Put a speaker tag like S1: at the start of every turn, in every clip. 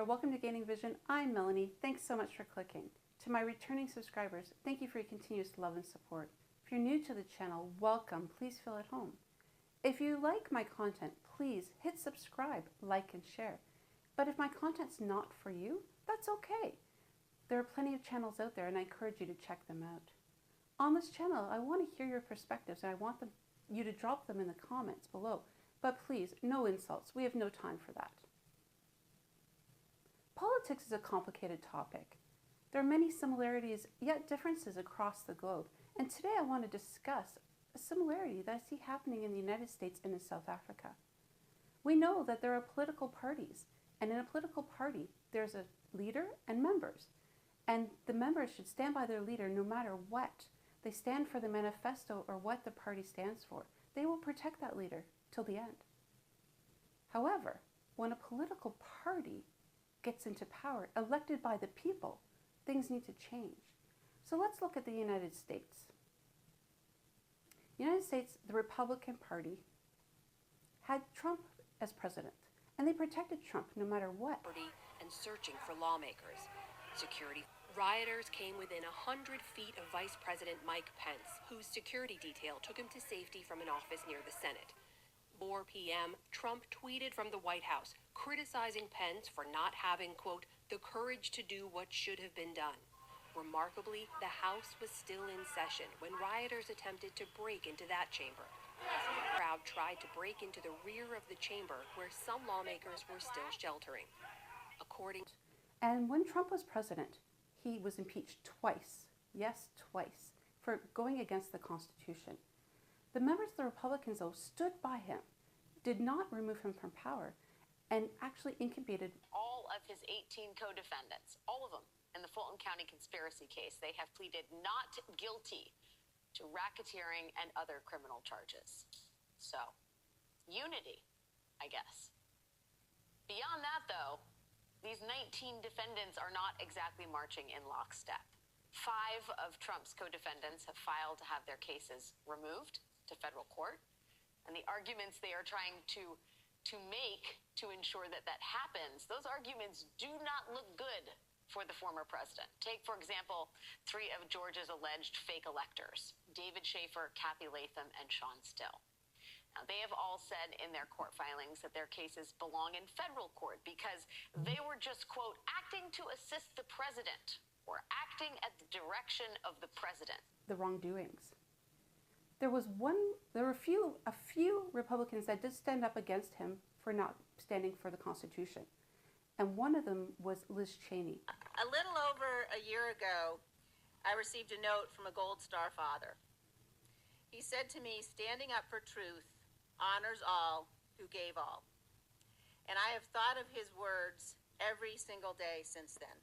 S1: welcome to Gaining Vision. I'm Melanie. Thanks so much for clicking. To my returning subscribers, thank you for your continuous love and support. If you're new to the channel, welcome. Please feel at home. If you like my content, please hit subscribe, like, and share. But if my content's not for you, that's okay. There are plenty of channels out there and I encourage you to check them out. On this channel, I want to hear your perspectives and I want you to drop them in the comments below. But please, no insults. We have no time for that. Politics is a complicated topic. There are many similarities, yet differences across the globe. And today I want to discuss a similarity that I see happening in the United States and in South Africa. We know that there are political parties, and in a political party, there's a leader and members. And the members should stand by their leader no matter what. They stand for the manifesto or what the party stands for. They will protect that leader till the end. However, when a political party gets into power, elected by the people, things need to change. So let's look at the United States. The United States, the Republican Party, had Trump as president, and they protected Trump no matter what.
S2: And searching for lawmakers. Security. Rioters came within 100 feet of Vice President Mike Pence, whose security detail took him to safety from an office near the Senate. 4 p.m., Trump tweeted from the White House, criticizing Pence for not having, quote, the courage to do what should have been done. Remarkably, the House was still in session when rioters attempted to break into that chamber. The crowd tried to break into the rear of the chamber where some lawmakers were still sheltering.
S1: And when Trump was president, he was impeached twice, yes, twice, for going against the Constitution. The members of the Republicans, though, stood by him, did not remove him from power, and actually incubated
S3: all of his 18 co-defendants, all of them, in the Fulton County conspiracy case. They have pleaded not guilty to racketeering and other criminal charges. So, unity, I guess. Beyond that, though, these 19 defendants are not exactly marching in lockstep. 5 of Trump's co-defendants have filed to have their cases removed to federal court, and the arguments they are trying to make to ensure that that happens, those arguments do not look good for the former president. Take, for example, 3 of Georgia's alleged fake electors, David Schaefer, Kathy Latham, and Sean Still. Now, they have all said in their court filings that their cases belong in federal court because they were just, quote, acting to assist the president or acting at the direction of the president.
S1: the wrongdoings. There were a few Republicans that did stand up against him for not standing for the Constitution. And one of them was Liz Cheney.
S4: A little over a year ago, I received a note from a Gold Star father. He said to me, standing up for truth honors all who gave all. And I have thought of his words every single day since then.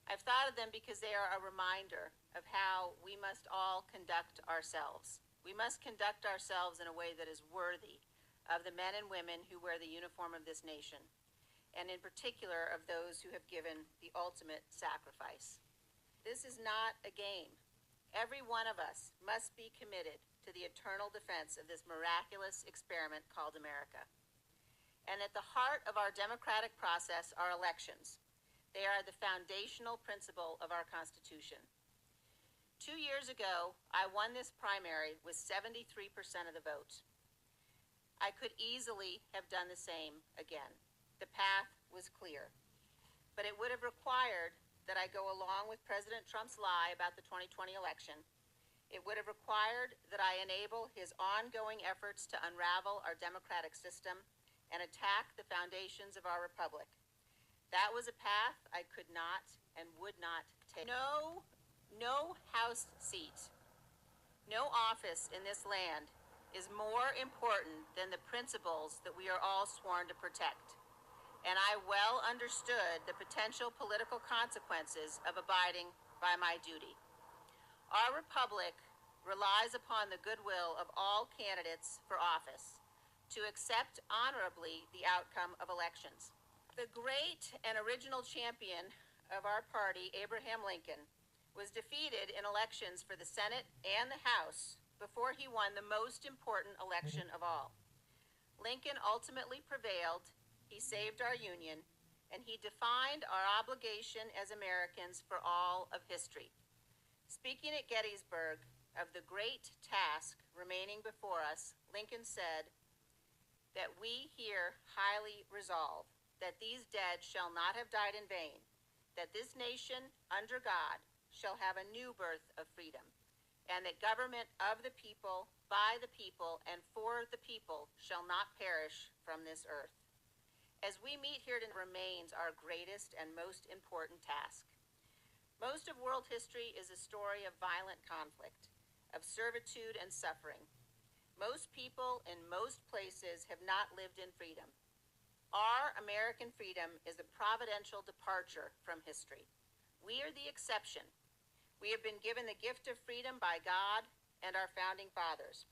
S4: I've thought of them because they are a reminder of how we must all conduct ourselves. We must conduct ourselves in a way that is worthy of the men and women who wear the uniform of this nation, and in particular of those who have given the ultimate sacrifice. This is not a game. Every one of us must be committed to the eternal defense of this miraculous experiment called America. And at the heart of our democratic process are elections. They are the foundational principle of our Constitution. 2 years ago, I won this primary with 73% of the vote. I could easily have done the same again. The path was clear. But it would have required that I go along with President Trump's lie about the 2020 election. It would have required that I enable his ongoing efforts to unravel our democratic system and attack the foundations of our republic. That was a path I could not and would not take. No House seat, no office in this land is more important than the principles that we are all sworn to protect. And I well understood the potential political consequences of abiding by my duty. Our republic relies upon the goodwill of all candidates for office to accept honorably the outcome of elections. The great and original champion of our party, Abraham Lincoln, was defeated in elections for the Senate and the House before he won the most important election of all. Lincoln ultimately prevailed, he saved our Union, and he defined our obligation as Americans for all of history. Speaking at Gettysburg of the great task remaining before us, Lincoln said that we here highly resolve that these dead shall not have died in vain, that this nation, under God, shall have a new birth of freedom, and that government of the people, by the people, and for the people shall not perish from this earth. As we meet here today remains our greatest and most important task. Most of world history is a story of violent conflict, of servitude and suffering. Most people in most places have not lived in freedom. Our American freedom is a providential departure from history. We are the exception. We have been given the gift of freedom by God and our founding fathers.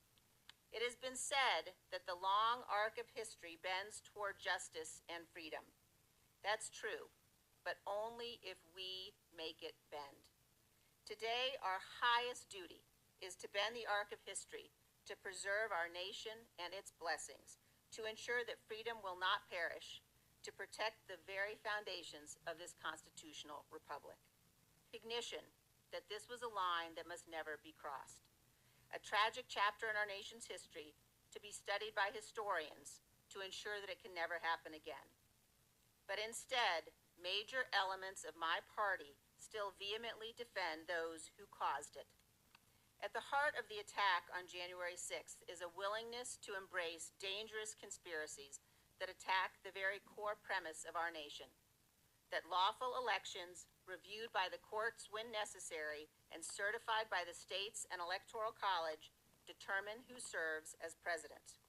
S4: It has been said that the long arc of history bends toward justice and freedom. That's true, but only if we make it bend. Today, our highest duty is to bend the arc of history, to preserve our nation and its blessings, to ensure that freedom will not perish, to protect the very foundations of this constitutional republic. Recognition that this was a line that must never be crossed. A tragic chapter in our nation's history to be studied by historians to ensure that it can never happen again. But instead, major elements of my party still vehemently defend those who caused it. At the heart of the attack on January 6th is a willingness to embrace dangerous conspiracies that attack the very core premise of our nation, that lawful elections, reviewed by the courts when necessary and certified by the states and electoral college, determine who serves as president.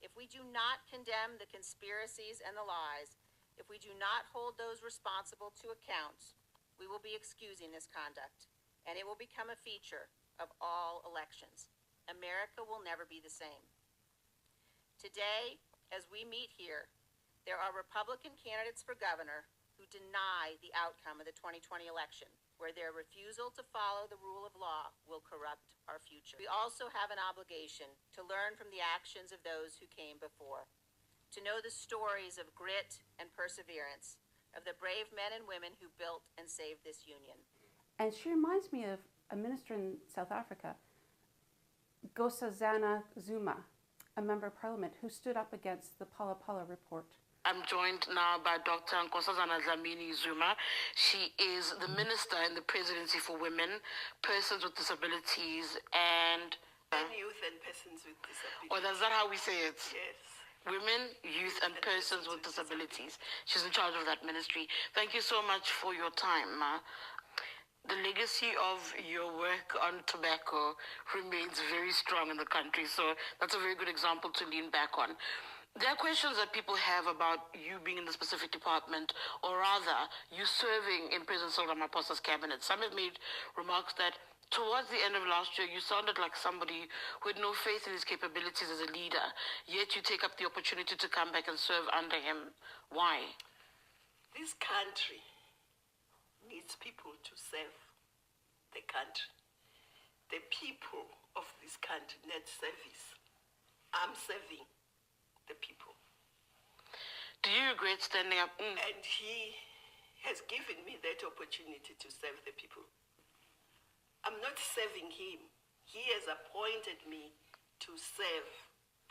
S4: If we do not condemn the conspiracies and the lies, if we do not hold those responsible to account, we will be excusing this conduct, and it will become a feature of all elections. America will never be the same. Today, as we meet here, there are Republican candidates for governor who deny the outcome of the 2020 election, where their refusal to follow the rule of law will corrupt our future. We also have an obligation to learn from the actions of those who came before, to know the stories of grit and perseverance, of the brave men and women who built and saved this union.
S1: And she reminds me of a minister in South Africa, Nkosazana Zuma, a member of parliament who stood up against the Phala Phala report.
S5: I'm joined now by Dr. Nkosazana Zuma. She is the Minister in the Presidency for Women, Persons with Disabilities, and...
S6: Youth and persons with disabilities.
S5: Oh, is that how we say it?
S6: Yes.
S5: Women, youth, and persons with disabilities. She's in charge of that ministry. Thank you so much for your time, Ma. The legacy of your work on tobacco remains very strong in the country, so that's a very good example to lean back on. There are questions that people have about you being in the specific department, or rather, you serving in President Cyril Ramaphosa's cabinet. Some have made remarks that towards the end of last year, you sounded like somebody who had no faith in his capabilities as a leader, yet you take up the opportunity to come back and serve under him. Why?
S6: This country needs people to serve the country. The people of this country need service. I'm serving the people.
S5: Do you regret standing up?
S6: And he has given me that opportunity to serve the people. I'm not serving him. He has appointed me to serve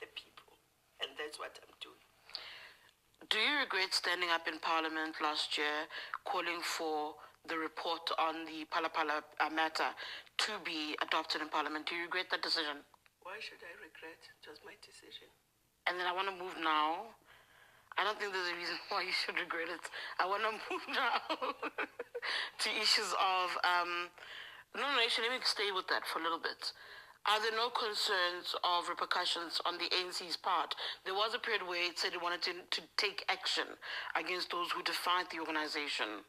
S6: the people. And that's what I'm doing.
S5: Do you regret standing up in Parliament last year calling for the report on the Phala Phala matter to be adopted in Parliament? Do you regret that decision?
S6: Why should I regret? It was my decision.
S5: And then I want to move now. I don't think there's a reason why you should regret it. I want to move now to issues of... actually, let me stay with that for a little bit. Are there no concerns of repercussions on the ANC's part? There was a period where it said it wanted to take action against those who defied the organization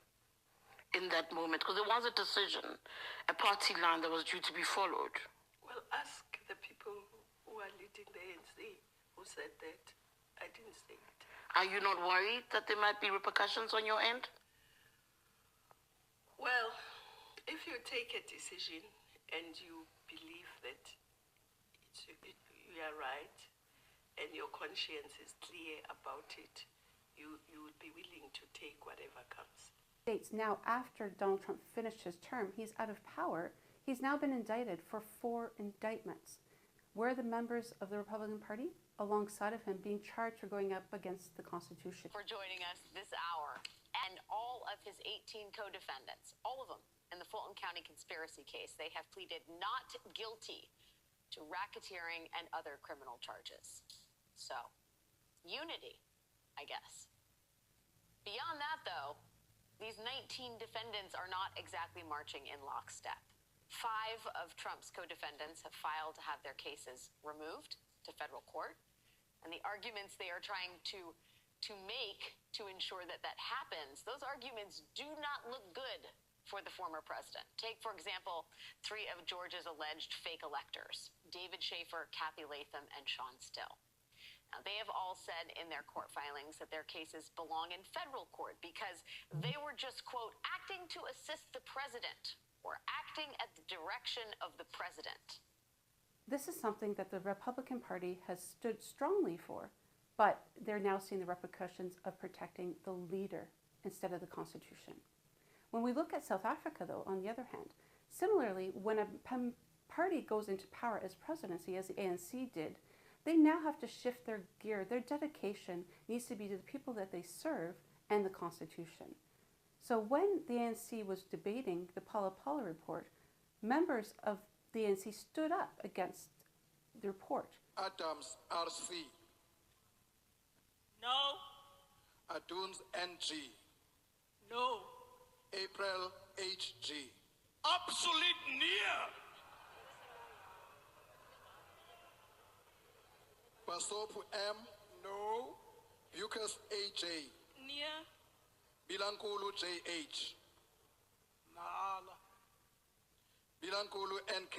S5: in that moment, because there was a decision, a party line that was due to be followed.
S6: Well, ask the people who are leading the ANC who said that. I didn't say it.
S5: Are you not worried that there might be repercussions on your end?
S6: Well, if you take a decision and you believe that you are right and your conscience is clear about it, you you would be willing to take whatever comes.
S1: States now, after Donald Trump finished his term, he's out of power. He's now been indicted for 4 indictments. Where are the members of the Republican Party alongside of him being charged for going up against the Constitution?
S3: For joining us this hour. And all of his 18 co-defendants, all of them in the Fulton County conspiracy case, they have pleaded not guilty to racketeering and other criminal charges. So, unity, I guess. Beyond that, though, these 19 defendants are not exactly marching in lockstep. 5 of Trump's co-defendants have filed to have their cases removed to federal court. And the arguments they are trying to make to ensure that that happens, those arguments do not look good for the former president. Take, for example, 3 of Georgia's alleged fake electors, David Schaefer, Kathy Latham, and Sean Still. Now, they have all said in their court filings that their cases belong in federal court because they were just, quote, acting to assist the president or acting at the direction of the president.
S1: This is something that the Republican Party has stood strongly for, but they're now seeing the repercussions of protecting the leader instead of the Constitution. When we look at South Africa, though, on the other hand, similarly, when a party goes into power as presidency, as the ANC did, they now have to shift their gear. Their dedication needs to be to the people that they serve and the Constitution. So when the ANC was debating the Pala report, members of the ANC stood up against the report.
S7: Adams RC.
S8: No.
S7: Aduns NG.
S8: No.
S7: April HG.
S8: Obsolete near.
S7: Basopu M.
S8: No.
S7: Bucas AJ.
S8: Near.
S7: Bilankulu JH.
S8: Nala.
S7: Bilankulu NK.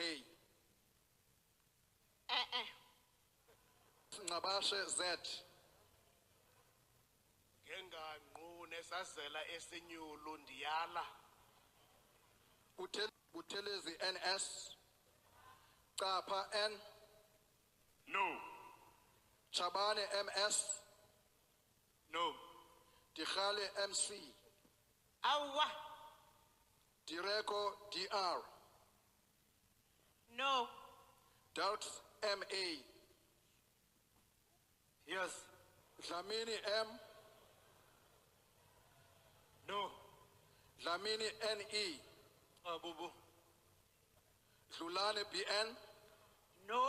S7: Ngabashe Z.
S8: Ngenganqune sazela esinyulu ndiyala.
S7: Butelezi NS. Kapa N.
S8: No.
S7: Chabane MS.
S8: No.
S7: Dikhale MC.
S8: Awa.
S7: Direko DR.
S8: No.
S7: Doubt MA.
S8: Yes.
S7: Dlamini M.
S8: No.
S7: Dlamini NE.
S8: Abubu.
S7: Dlulane BN.
S8: No.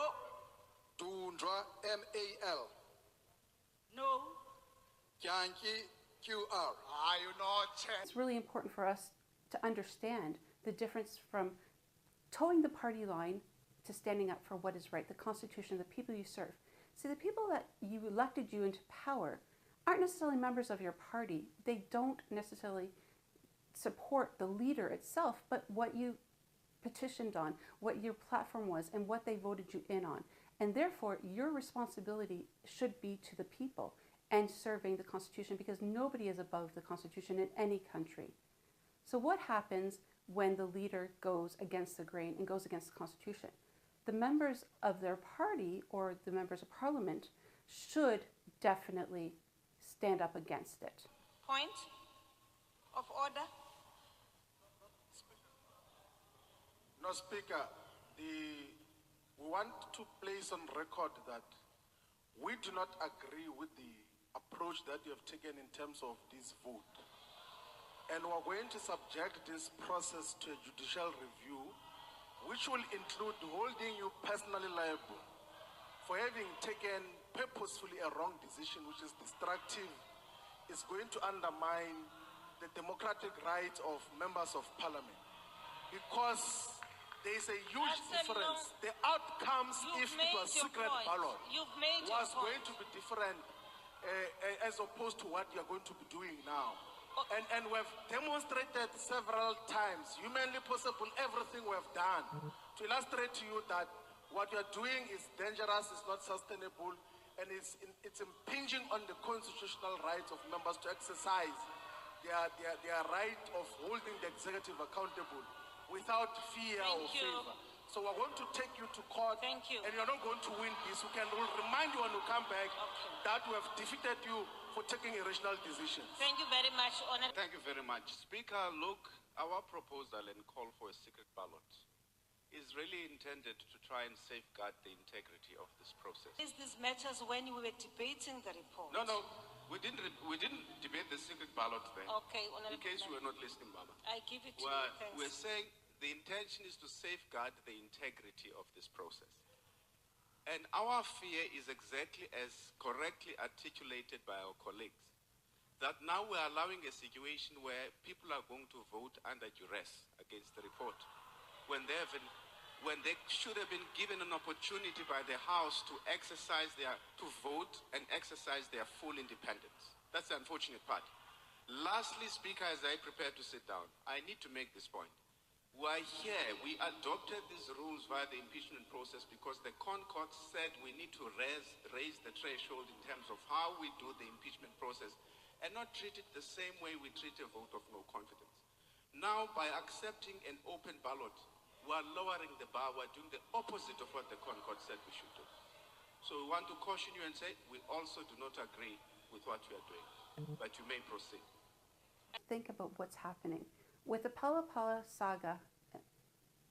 S7: Dundra MAL.
S8: No.
S7: Yankee QR.
S8: Are you not?
S1: It's really important for us to understand the difference from towing the party line to standing up for what is right, the Constitution, the people you serve. See, the people that elected you into power aren't necessarily members of your party. They don't necessarily support the leader itself, but what you petitioned on, what your platform was, and what they voted you in on. And therefore, your responsibility should be to the people and serving the Constitution, because nobody is above the Constitution in any country. So what happens when the leader goes against the grain and goes against the Constitution? The members of their party or the members of parliament should definitely stand up against it.
S8: Point of order.
S7: No, Speaker, we want to place on record that we do not agree with the approach that you have taken in terms of this vote. And we're going to subject this process to a judicial review, which will include holding you personally liable for having taken purposefully a wrong decision, which is destructive, is going to undermine the democratic rights of members of parliament. Because there is a huge difference. The outcomes, if it was secret ballot, was going to be different as opposed to what you're going to be doing now. And we've demonstrated several times, humanly possible, everything we've done to illustrate to you that what you're doing is dangerous, it's not sustainable, and it's impinging on the constitutional rights of members to exercise their right of holding the executive accountable without fear or favor. So we're going to take you to court.
S8: Thank you.
S7: And you're not going to win this. We can remind you when you come back that we have defeated you for taking irrational decisions.
S8: Thank you very much, Honor.
S9: Thank you very much. Speaker, look, our proposal and call for a secret ballot is really intended to try and safeguard the integrity of this process.
S8: These matters when we were debating the report.
S9: No, we didn't debate the secret ballot then.
S8: Okay,
S9: In case you were not listening, Mama.
S8: I give it to you. Thanks.
S9: We're saying the intention is to safeguard the integrity of this process. And our fear is exactly as correctly articulated by our colleagues, that now we're allowing a situation where people are going to vote under duress against the report, when they should have been given an opportunity by the House to vote and exercise their full independence. That's the unfortunate part. Lastly, Speaker, as I prepare to sit down, I need to make this point. We adopted these rules via the impeachment process because the Concord said we need to raise the threshold in terms of how we do the impeachment process and not treat it the same way we treat a vote of no confidence. Now, by accepting an open ballot, we are lowering the bar. We're doing the opposite of what the Concord said we should do. So we want to caution you and say we also do not agree with what you are doing, but you may proceed.
S1: Think about what's happening. With the Pala Pala saga,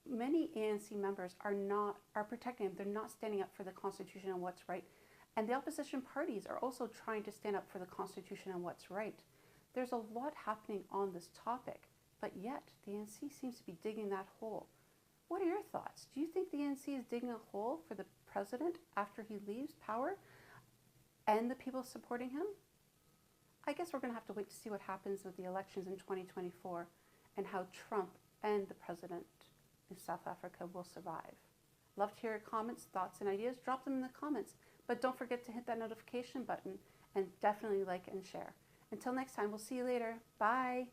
S1: many ANC members are protecting him. They're not standing up for the Constitution and what's right. And the opposition parties are also trying to stand up for the Constitution and what's right. There's a lot happening on this topic, but yet the ANC seems to be digging that hole. What are your thoughts? Do you think the ANC is digging a hole for the president after he leaves power and the people supporting him? I guess we're going to have to wait to see what happens with the elections in 2024 and how Trump and the president in South Africa will survive. Love to hear your comments, thoughts, and ideas. Drop them in the comments. But don't forget to hit that notification button and definitely like and share. Until next time, we'll see you later. Bye.